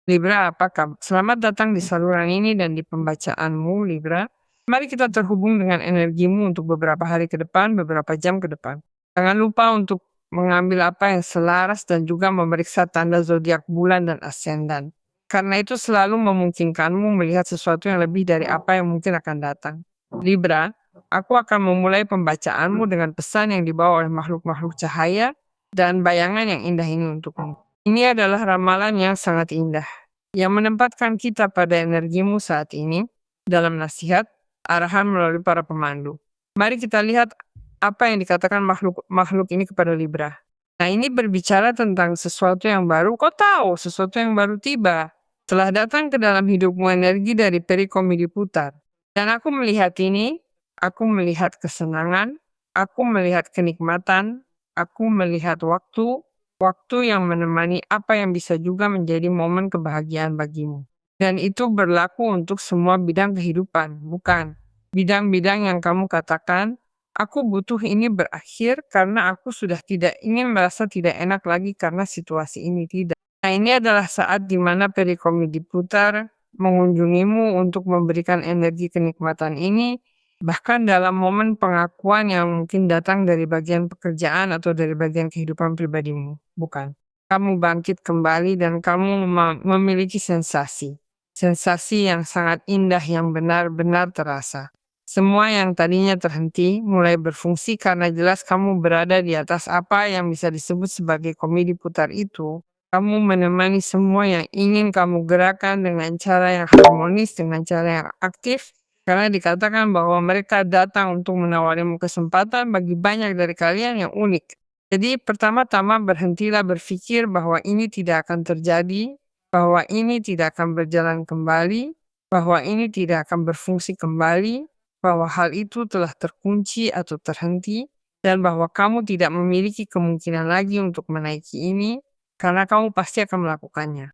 Libra, apa kabar? Selamat datang di saluran ini dan di pembacaanmu, Libra. Mari kita terhubung dengan energimu untuk beberapa hari ke depan, beberapa jam ke depan. Jangan lupa untuk mengambil apa yang selaras dan juga memeriksa tanda zodiak bulan dan ascendant. Karena itu selalu memungkinkanmu melihat sesuatu yang lebih dari apa yang mungkin akan datang. Libra, aku akan memulai pembacaanmu dengan pesan yang dibawa oleh makhluk-makhluk cahaya dan bayangan yang indah ini untukmu. Ini adalah ramalan yang sangat indah, yang menempatkan kita pada energimu saat ini dalam nasihat, arahan melalui para pemandu. Mari kita lihat apa yang dikatakan makhluk-makhluk ini kepada Libra. Nah, ini berbicara tentang sesuatu yang baru. Kau tahu, sesuatu yang baru tiba. Telah datang ke dalam hidupmu energi dari perikom diputar. Dan aku melihat ini, aku melihat kesenangan, aku melihat kenikmatan, aku melihat waktu yang menemani apa yang bisa juga menjadi momen kebahagiaan bagimu. Dan itu berlaku untuk semua bidang kehidupan, bukan bidang-bidang yang kamu katakan, aku butuh ini berakhir karena aku sudah tidak ingin merasa tidak enak lagi karena situasi ini tidak. Nah, ini adalah saat di mana perikom diputar mengunjungimu untuk memberikan energi kenikmatan ini, bahkan dalam momen pengakuan yang mungkin datang dari bagian pekerjaan atau dari bagian kehidupan pribadimu. Bukan. Kamu bangkit kembali dan kamu memiliki sensasi. Sensasi yang sangat indah yang benar-benar terasa. Semua yang tadinya terhenti mulai berfungsi karena jelas kamu berada di atas apa yang bisa disebut sebagai komedi putar itu. Kamu menemani semua yang ingin kamu gerakan dengan cara yang harmonis, dengan cara yang aktif, karena dikatakan bahwa mereka datang untuk menawarimu kesempatan bagi banyak dari kalian yang unik. Jadi pertama-tama berhentilah berpikir bahwa ini tidak akan terjadi, bahwa ini tidak akan berjalan kembali, bahwa ini tidak akan berfungsi kembali, bahwa hal itu telah terkunci atau terhenti, dan bahwa kamu tidak memiliki kemungkinan lagi untuk menaiki ini, karena kamu pasti akan melakukannya.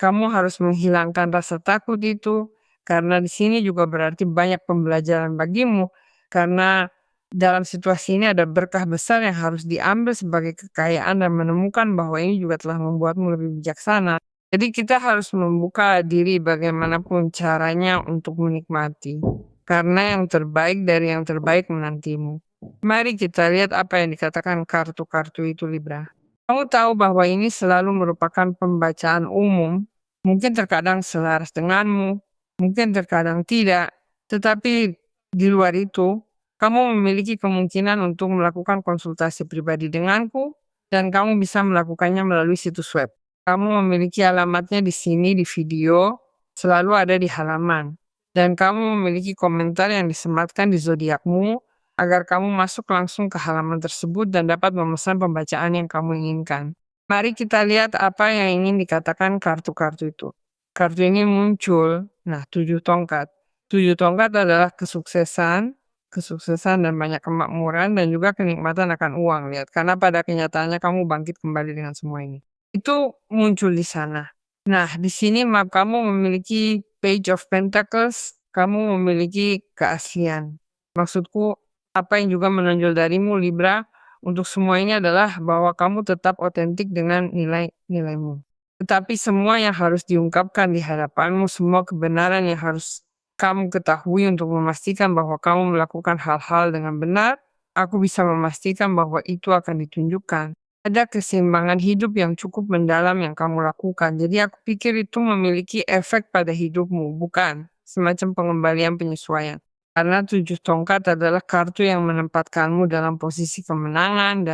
Kamu harus menghilangkan rasa takut itu, karena di sini juga berarti banyak pembelajaran bagimu, karena dalam situasi ini ada berkah besar yang harus diambil sebagai kekayaan dan menemukan bahwa ini juga telah membuatmu lebih bijaksana. Jadi kita harus membuka diri bagaimanapun caranya untuk menikmati. Karena yang terbaik dari yang terbaik menantimu. Mari kita lihat apa yang dikatakan kartu-kartu itu, Libra. Kamu tahu bahwa ini selalu merupakan pembacaan umum. Mungkin terkadang selaras denganmu, mungkin terkadang tidak. Tetapi di luar itu, kamu memiliki kemungkinan untuk melakukan konsultasi pribadi denganku, dan kamu bisa melakukannya melalui situs web. Kamu memiliki alamatnya di sini di video, selalu ada di halaman. Dan kamu memiliki komentar yang disematkan di zodiakmu agar kamu masuk langsung ke halaman tersebut dan dapat memesan pembacaan yang kamu inginkan. Mari kita lihat apa yang ingin dikatakan kartu-kartu itu. Kartu ini muncul, nah 7 tongkat. 7 tongkat adalah kesuksesan, kesuksesan dan banyak kemakmuran dan juga kenikmatan akan uang. Lihat, karena pada kenyataannya kamu bangkit kembali dengan semua ini. Itu muncul di sana. Nah, di sini map kamu memiliki Page of Pentacles, kamu memiliki keaslian. Maksudku, apa yang juga menonjol darimu, Libra, untuk semua ini adalah bahwa kamu tetap otentik dengan nilai-nilaimu. Tetapi semua yang harus diungkapkan di hadapanmu, semua kebenaran yang harus kamu ketahui untuk memastikan bahwa kamu melakukan hal-hal dengan benar, aku bisa memastikan bahwa itu akan ditunjukkan. Ada keseimbangan hidup yang cukup mendalam yang kamu lakukan. Jadi aku pikir itu memiliki efek pada hidupmu, bukan semacam pengembalian penyesuaian. Karena 7 tongkat adalah kartu yang menempatkanmu dalam posisi kemenangan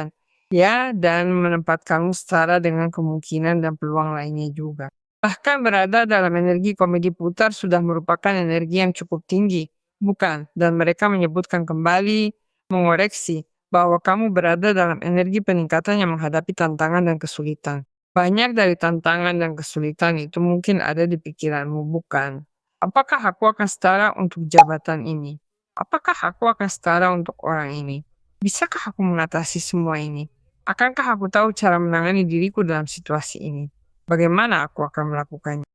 dan menempatkanmu setara dengan kemungkinan dan peluang lainnya juga. Bahkan berada dalam energi komedi putar sudah merupakan energi yang cukup tinggi, bukan? Dan mereka menyebutkan kembali, mengoreksi, bahwa kamu berada dalam energi peningkatan yang menghadapi tantangan dan kesulitan. Banyak dari tantangan dan kesulitan itu mungkin ada di pikiranmu, bukan? Apakah aku akan setara untuk jabatan ini? Apakah aku akan setara untuk orang ini? Bisakah aku mengatasi semua ini? Akankah aku tahu cara menangani diriku dalam situasi ini? Bagaimana aku akan melakukannya?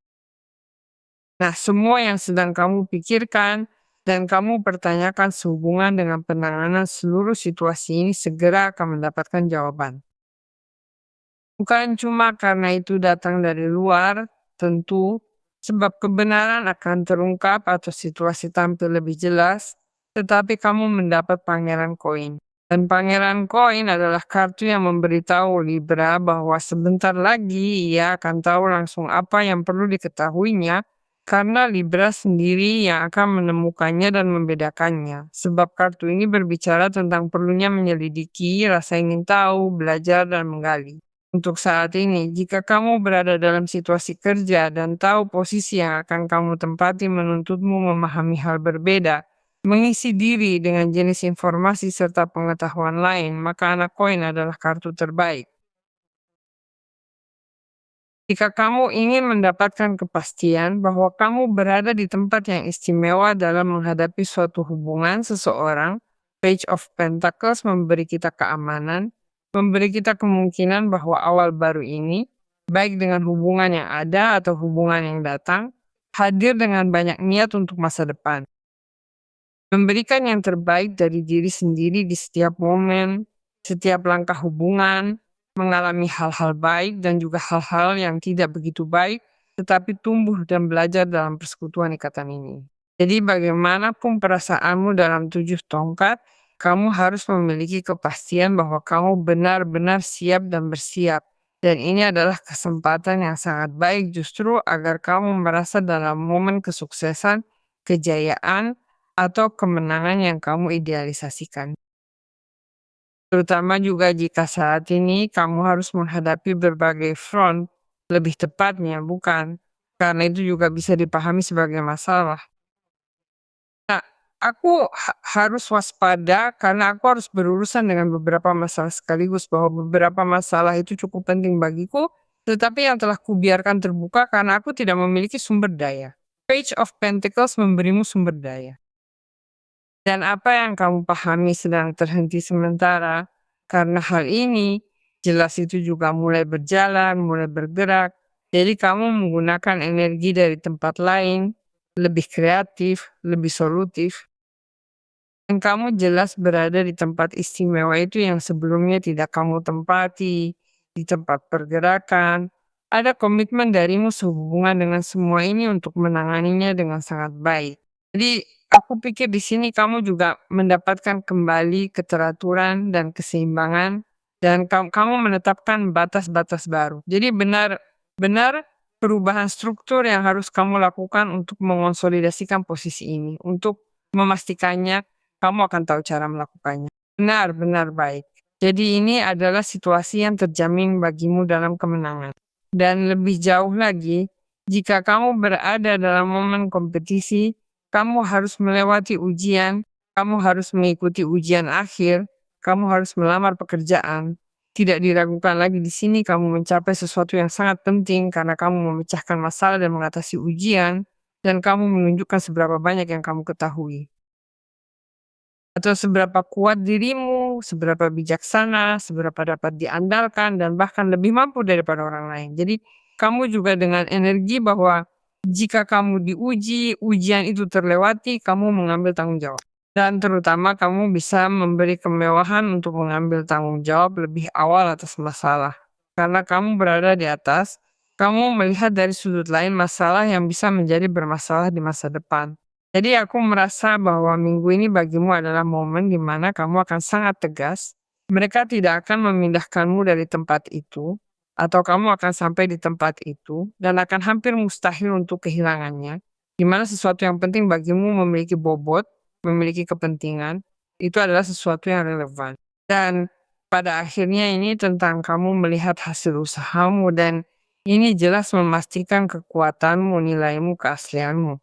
Nah, semua yang sedang kamu pikirkan dan kamu pertanyakan sehubungan dengan penanganan seluruh situasi ini segera akan mendapatkan jawaban. Bukan cuma karena itu datang dari luar, tentu, sebab kebenaran akan terungkap atau situasi tampil lebih jelas, tetapi kamu mendapat pangeran koin. Dan pangeran koin adalah kartu yang memberitahu Libra bahwa sebentar lagi ia akan tahu langsung apa yang perlu diketahuinya, karena Libra sendiri yang akan menemukannya dan membedakannya. Sebab kartu ini berbicara tentang perlunya menyelidiki, rasa ingin tahu, belajar, dan menggali. Untuk saat ini, jika kamu berada dalam situasi kerja dan tahu posisi yang akan kamu tempati menuntutmu memahami hal berbeda, mengisi diri dengan jenis informasi serta pengetahuan lain, maka anak koin adalah kartu terbaik. Jika kamu ingin mendapatkan kepastian bahwa kamu berada di tempat yang istimewa dalam menghadapi suatu hubungan seseorang, Page of Pentacles memberi kita keamanan, memberi kita kemungkinan bahwa awal baru ini, baik dengan hubungan yang ada atau hubungan yang datang, hadir dengan banyak niat untuk masa depan. Memberikan yang terbaik dari diri sendiri di setiap momen, setiap langkah hubungan, mengalami hal-hal baik dan juga hal-hal yang tidak begitu baik, tetapi tumbuh dan belajar dalam persekutuan ikatan ini. Jadi bagaimanapun perasaanmu dalam 7 tongkat, kamu harus memiliki kepastian bahwa kamu benar-benar siap dan bersiap. Dan ini adalah kesempatan yang sangat baik justru agar kamu merasa dalam momen kesuksesan, kejayaan, atau kemenangan yang kamu idealisasikan. Terutama juga jika saat ini kamu harus menghadapi berbagai front, lebih tepatnya bukan, karena itu juga bisa dipahami sebagai masalah. Nah, aku harus waspada karena aku harus berurusan dengan beberapa masalah sekaligus, bahwa beberapa masalah itu cukup penting bagiku, tetapi yang telah kubiarkan terbuka karena aku tidak memiliki sumber daya. Page of Pentacles memberimu sumber daya. Dan apa yang kamu pahami sedang terhenti sementara. Karena hal ini, jelas itu juga mulai berjalan, mulai bergerak. Jadi kamu menggunakan energi dari tempat lain, lebih kreatif, lebih solutif. Dan kamu jelas berada di tempat istimewa itu yang sebelumnya tidak kamu tempati, di tempat pergerakan. Ada komitmen darimu sehubungan dengan semua ini untuk menanganinya dengan sangat baik. Jadi aku pikir di sini kamu juga mendapatkan kembali keteraturan dan keseimbangan dan kamu menetapkan batas-batas baru. Jadi benar-benar perubahan struktur yang harus kamu lakukan untuk mengonsolidasikan posisi ini, untuk memastikannya kamu akan tahu cara melakukannya. Benar-benar baik. Jadi ini adalah situasi yang terjamin bagimu dalam kemenangan. Dan lebih jauh lagi, jika kamu berada dalam momen kompetisi, kamu harus melewati ujian, kamu harus mengikuti ujian akhir, kamu harus melamar pekerjaan. Tidak diragukan lagi di sini kamu mencapai sesuatu yang sangat penting karena kamu memecahkan masalah dan mengatasi ujian, dan kamu menunjukkan seberapa banyak yang kamu ketahui. Atau seberapa kuat dirimu, seberapa bijaksana, seberapa dapat diandalkan, dan bahkan lebih mampu daripada orang lain. Jadi, kamu juga dengan energi bahwa jika kamu diuji, ujian itu terlewati, kamu mengambil tanggung jawab. Dan terutama kamu bisa memberi kemewahan untuk mengambil tanggung jawab lebih awal atas masalah. Karena kamu berada di atas, kamu melihat dari sudut lain masalah yang bisa menjadi bermasalah di masa depan. Jadi aku merasa bahwa minggu ini bagimu adalah momen di mana kamu akan sangat tegas. Mereka tidak akan memindahkanmu dari tempat itu, atau kamu akan sampai di tempat itu, dan akan hampir mustahil untuk kehilangannya. Di mana sesuatu yang penting bagimu memiliki bobot, memiliki kepentingan, itu adalah sesuatu yang relevan. Dan pada akhirnya ini tentang kamu melihat hasil usahamu dan ini jelas memastikan kekuatanmu, nilaimu, keaslianmu.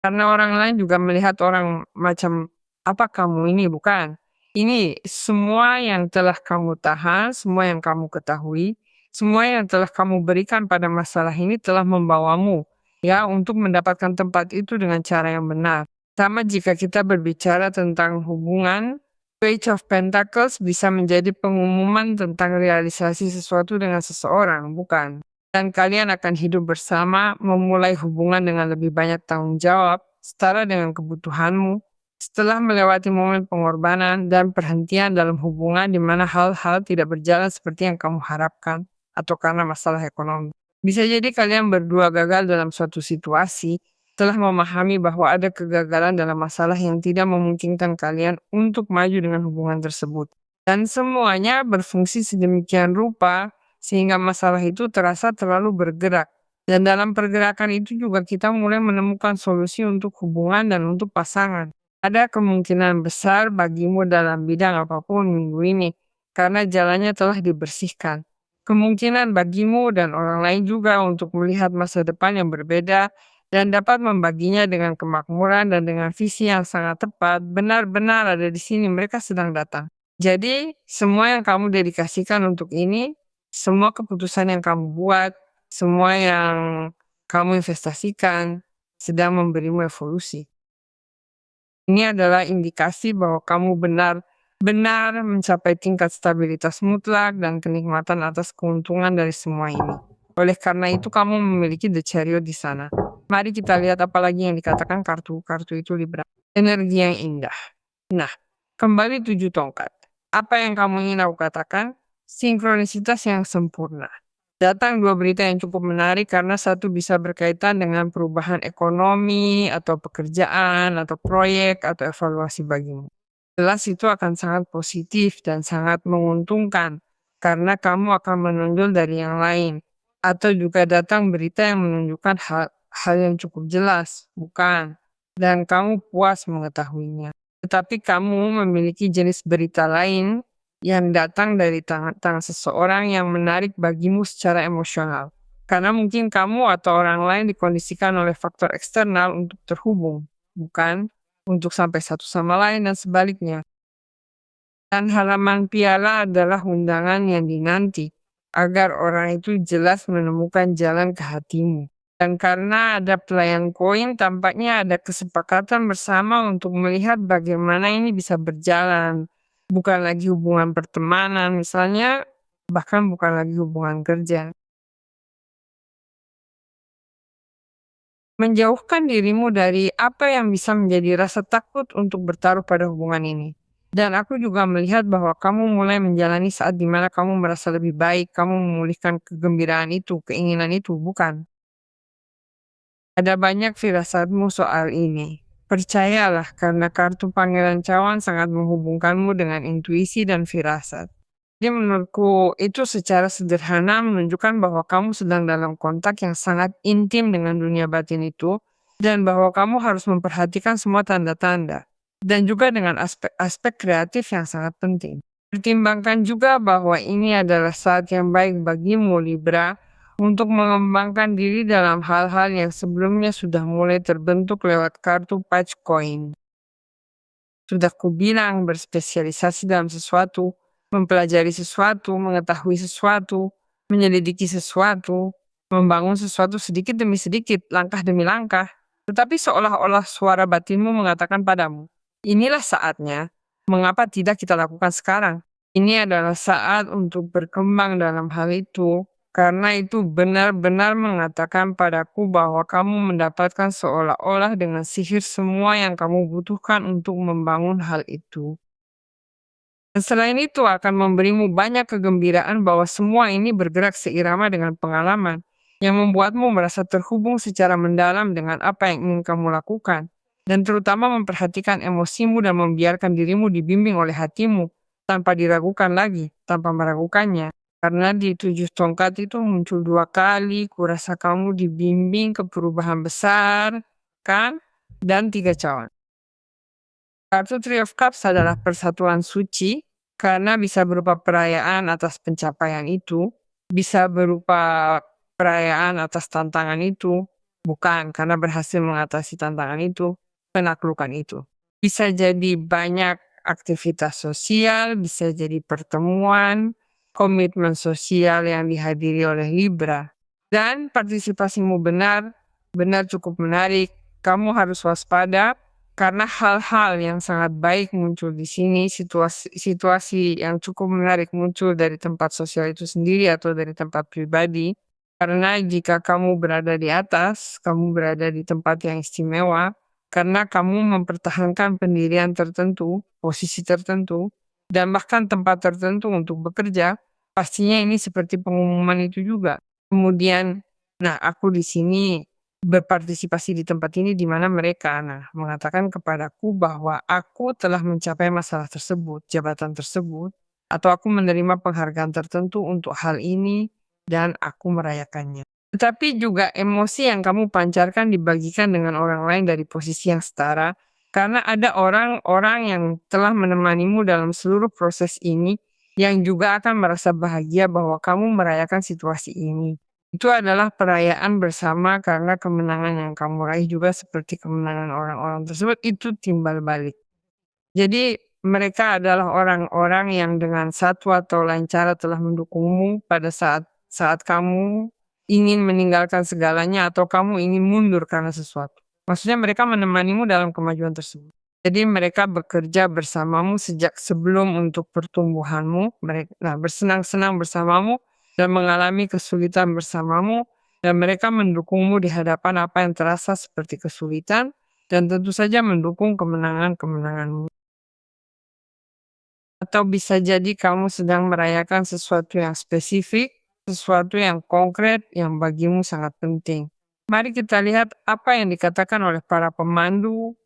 Karena orang lain juga melihat orang macam, "Apa kamu ini?" Bukan. Ini semua yang telah kamu tahan, semua yang kamu ketahui, semua yang telah kamu berikan pada masalah ini telah membawamu, ya, untuk mendapatkan tempat itu dengan cara yang benar. Sama jika kita berbicara tentang hubungan, Page of Pentacles bisa menjadi pengumuman tentang realisasi sesuatu dengan seseorang, bukan? Dan kalian akan hidup bersama, memulai hubungan dengan lebih banyak tanggung jawab, setara dengan kebutuhanmu, setelah melewati momen pengorbanan dan perhentian dalam hubungan di mana hal-hal tidak berjalan seperti yang kamu harapkan. atau karena masalah ekonomi. Bisa jadi kalian berdua gagal dalam suatu situasi setelah memahami bahwa ada kegagalan dalam masalah yang tidak memungkinkan kalian untuk maju dengan hubungan tersebut. Dan semuanya berfungsi sedemikian rupa sehingga masalah itu terasa terlalu bergerak. Dan dalam pergerakan itu juga kita mulai menemukan solusi untuk hubungan dan untuk pasangan. Ada kemungkinan besar bagimu dalam bidang apapun minggu ini, karena jalannya telah dibersihkan. Kemungkinan bagimu dan orang lain juga untuk melihat masa depan yang berbeda dan dapat membaginya dengan kemakmuran dan dengan visi yang sangat tepat, benar-benar ada di sini, mereka sedang datang. Jadi, semua yang kamu dedikasikan untuk ini, semua keputusan yang kamu buat, semua yang kamu investasikan, sedang memberimu evolusi. Ini adalah indikasi bahwa kamu benar-benar mencapai tingkat stabilitas mutlak dan kenikmatan atas keuntungan dari semua ini. Oleh karena itu kamu memiliki The Chariot di sana. Mari kita lihat apa lagi yang dikatakan kartu itu Libra. Energi yang indah. Nah, kembali 7 tongkat. Apa yang kamu ingin aku katakan? Sinkronisitas yang sempurna. Datang 2 berita yang cukup menarik karena satu bisa berkaitan dengan perubahan ekonomi atau pekerjaan atau proyek atau evaluasi bagimu. Jelas itu akan sangat positif dan sangat menguntungkan karena kamu akan menonjol dari yang lain. Atau juga datang berita yang menunjukkan hal yang cukup jelas, bukan? Dan kamu puas mengetahuinya. Tetapi kamu memiliki jenis berita lain yang datang dari tangan seseorang yang menarik bagimu secara emosional. Karena mungkin kamu atau orang lain dikondisikan oleh faktor eksternal untuk terhubung, bukan untuk sampai satu sama lain dan sebaliknya. Dan halaman piala adalah undangan yang dinanti, agar orang itu jelas menemukan jalan ke hatimu. Dan karena ada pelayan koin, tampaknya ada kesepakatan bersama untuk melihat bagaimana ini bisa berjalan. Bukan lagi hubungan pertemanan misalnya, bahkan bukan lagi hubungan kerja. Menjauhkan dirimu dari apa yang bisa menjadi rasa takut untuk bertaruh pada hubungan ini. Dan aku juga melihat bahwa kamu mulai menjalani saat dimana kamu merasa lebih baik, kamu memulihkan kegembiraan itu, keinginan itu, bukan? Ada banyak firasatmu soal ini. Percayalah karena kartu Pangeran Cawan sangat menghubungkanmu dengan intuisi dan firasat. Jadi menurutku itu secara sederhana menunjukkan bahwa kamu sedang dalam kontak yang sangat intim dengan dunia batin itu dan bahwa kamu harus memperhatikan semua tanda-tanda dan juga dengan aspek-aspek kreatif yang sangat penting. Pertimbangkan juga bahwa ini adalah saat yang baik bagimu Libra untuk mengembangkan diri dalam hal-hal yang sebelumnya sudah mulai terbentuk lewat kartu patch coin. Sudah kubilang berspesialisasi dalam sesuatu, mempelajari sesuatu, mengetahui sesuatu, menyelidiki sesuatu, membangun sesuatu sedikit demi sedikit, langkah demi langkah. Tetapi seolah-olah suara batinmu mengatakan padamu, inilah saatnya, mengapa tidak kita lakukan sekarang? Ini adalah saat untuk berkembang dalam hal itu, karena itu benar-benar mengatakan padaku bahwa kamu mendapatkan seolah-olah dengan sihir semua yang kamu butuhkan untuk membangun hal itu. Dan selain itu akan memberimu banyak kegembiraan bahwa semua ini bergerak seirama dengan pengalaman yang membuatmu merasa terhubung secara mendalam dengan apa yang ingin kamu lakukan. Dan terutama memperhatikan emosimu dan membiarkan dirimu dibimbing oleh hatimu tanpa diragukan lagi, tanpa meragukannya. Karena di 7 tongkat itu muncul 2 kali, kurasa kamu dibimbing ke perubahan besar, kan? Dan 3 cawan. Kartu Three of Cups adalah persatuan suci, karena bisa berupa perayaan atas pencapaian itu, bisa berupa perayaan atas tantangan itu, bukan karena berhasil mengatasi tantangan itu, penaklukan itu. Bisa jadi banyak aktivitas sosial, bisa jadi pertemuan, komitmen sosial yang dihadiri oleh Libra. Dan partisipasimu benar cukup menarik. Kamu harus waspada karena hal-hal yang sangat baik muncul di sini, situasi yang cukup menarik muncul dari tempat sosial itu sendiri atau dari tempat pribadi. Karena jika kamu berada di atas, kamu berada di tempat yang istimewa, karena kamu mempertahankan pendirian tertentu, posisi tertentu, dan bahkan tempat tertentu untuk bekerja, pastinya ini seperti pengumuman itu juga. Kemudian, nah aku di sini berpartisipasi di tempat ini di mana mereka, mengatakan kepadaku bahwa aku telah mencapai masalah tersebut, jabatan tersebut, atau aku menerima penghargaan tertentu untuk hal ini dan aku merayakannya. Tetapi juga emosi yang kamu pancarkan dibagikan dengan orang lain dari posisi yang setara, karena ada orang-orang yang telah menemanimu dalam seluruh proses ini yang juga akan merasa bahagia bahwa kamu merayakan situasi ini. Itu adalah perayaan bersama karena kemenangan yang kamu raih juga seperti kemenangan orang-orang tersebut itu timbal balik. Jadi mereka adalah orang-orang yang dengan satu atau lain cara telah mendukungmu pada saat saat kamu ingin meninggalkan segalanya atau kamu ingin mundur karena sesuatu. Maksudnya mereka menemanimu dalam kemajuan tersebut. Jadi mereka bekerja bersamamu sejak sebelum untuk pertumbuhanmu, mereka bersenang-senang bersamamu dan mengalami kesulitan bersamamu dan mereka mendukungmu di hadapan apa yang terasa seperti kesulitan dan tentu saja mendukung kemenangan-kemenanganmu. Atau bisa jadi kamu sedang merayakan sesuatu yang spesifik, sesuatu yang konkret yang bagimu sangat penting. Mari kita lihat apa yang dikatakan oleh para pemandu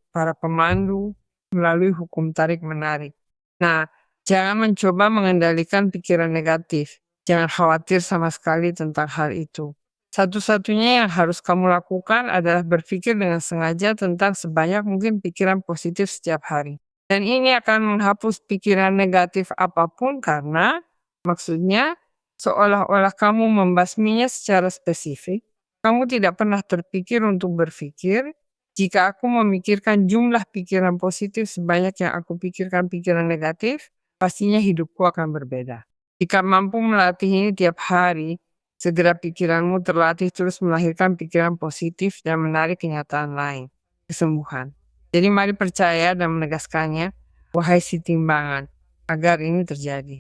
melalui hukum tarik-menarik. Nah, jangan mencoba mengendalikan pikiran negatif. Jangan khawatir sama sekali tentang hal itu. Satu-satunya yang harus kamu lakukan adalah berpikir dengan sengaja tentang sebanyak mungkin pikiran positif setiap hari. Dan ini akan menghapus pikiran negatif apapun karena maksudnya seolah-olah kamu membasminya secara spesifik. Kamu tidak pernah terpikir untuk berpikir, jika aku memikirkan jumlah pikiran positif sebanyak yang aku pikirkan pikiran negatif, pastinya hidupku akan berbeda. Jika mampu melatih ini tiap hari, segera pikiranmu terlatih terus melahirkan pikiran positif dan menarik kenyataan lain, kesembuhan. Jadi mari percaya dan menegaskannya, wahai si timbangan, agar ini terjadi.